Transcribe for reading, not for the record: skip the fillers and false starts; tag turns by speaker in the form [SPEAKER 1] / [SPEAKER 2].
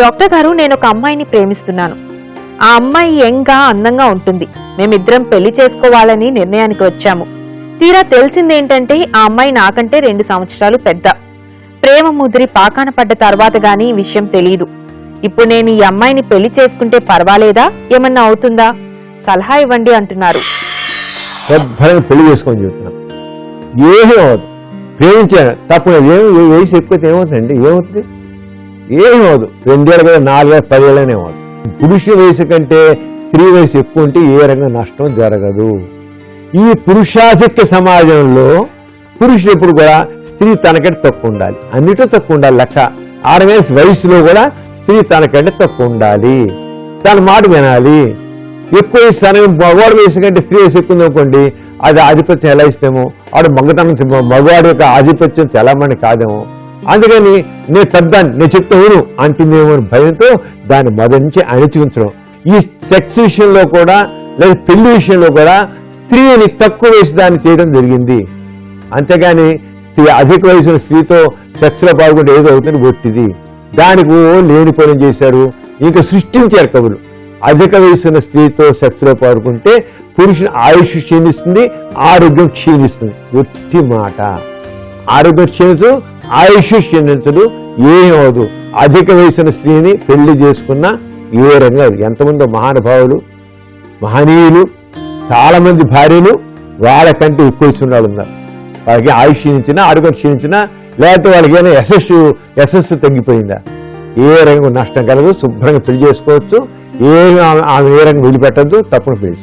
[SPEAKER 1] Doctor గారు, నేను ఒక అమ్మాయిని ప్రేమిస్తున్నాను. ఆ అమ్మాయి యంగ్గా అందంగా ఉంటుంది. మేమిద్దరం పెళ్లి చేసుకోవాలని నిర్ణయానికి వచ్చాము. తీరా తెలిసిందేంటంటే ఆ అమ్మాయి నాకంటే 2 సంవత్సరాలు పెద్ద. ప్రేమ ముదిరి పాకాన పడ్డ తర్వాత గానీ ఈ విషయం తెలీదు. ఇప్పుడు నేను ఈ అమ్మాయిని పెళ్లి చేసుకుంటే పర్వాలేదా, ఏమన్నా అవుతుందా? సలహా ఇవ్వండి అంటున్నారు.
[SPEAKER 2] పెళ్లి చేసుకొని చెప్తున్నాం, ఏమీ అవ్వదు. ప్రేమించాను తప్పు, వయసు ఎక్కువైతే ఏమవుతుందండి? ఏమవుతుంది? ఏమీ అవ్వదు. 2 ఏళ్ళు కదా, 4 ఏళ్ళు 10 ఏళ్ళనే అవ్వదు. పురుషుల వయసు కంటే స్త్రీ వయసు ఎక్కువ ఉంటే ఏ రకంగా నష్టం జరగదు. ఈ పురుషాధిక్య సమాజంలో పురుషుడు ఎప్పుడు కూడా స్త్రీ తనకంటే తక్కువ ఉండాలి, అన్నిటో తక్కువ ఉండాలి. లెక్క 6 వయసులో కూడా స్త్రీ తనకంటే తక్కువ ఉండాలి, తన మాట వినాలి. ఎక్కువ వయసు మగవాడి వయసు కంటే స్త్రీ వయసు ఎక్కువ ఉందనుకోండి, అది ఆధిపత్యం ఎలా ఇస్తామో, ఆడు మగతనం మగవాడి యొక్క ఆధిపత్యం చాలామంది కాదేమో. అందుకని నేను పెద్దాన్ని, నేను చెప్తే ఊరు అంటుందేమో అని భయంతో దాన్ని మొదటి నుంచి అణిచిఉంచడం. ఈ సెక్స్ విషయంలో కూడా లేదా పెళ్లి విషయంలో కూడా స్త్రీని తక్కువ వయసు దాన్ని చేయడం జరిగింది. అంతేగాని స్త్రీ అధిక వయసున్న స్త్రీతో సెక్స్లో పాల్గొంటే ఏదో అవుతుంది ఒట్టిది. దానికి లేని పని చేశారు, ఇంకా సృష్టించారు కవులు. అధిక వయసున్న స్త్రీతో సెక్స్లో పాల్గొంటే పురుషుని ఆయుష్ క్షీణిస్తుంది, ఆరోగ్యం క్షీణిస్తుంది. ఒట్టి మాట. ఆరోగ్యం క్షీణించదు, ఆయుష్ క్షీణించదు, ఏమవదు. అధిక వయసున్న స్త్రీని పెళ్లి చేసుకున్న ఏ రంగా. ఎంతమందో మహానుభావులు, మహనీయులు, చాలామంది భార్యలు వాళ్ళకంటే ఎక్కువ వయసు వాళ్ళు ఉన్నారు. వాళ్ళకి ఆయుష్ క్షీణించినా, ఆరోగ్యం క్షీణించినా, లేకపోతే వాళ్ళకి ఏమైనా యశస్సు తగ్గిపోయిందా, ఏ రంగు నష్టం కలదు. శుభ్రంగా పెళ్లి చేసుకోవచ్చు. ఆమె ఏ రంగు వదిలిపెట్టద్దు, తప్పును పెళ్లి.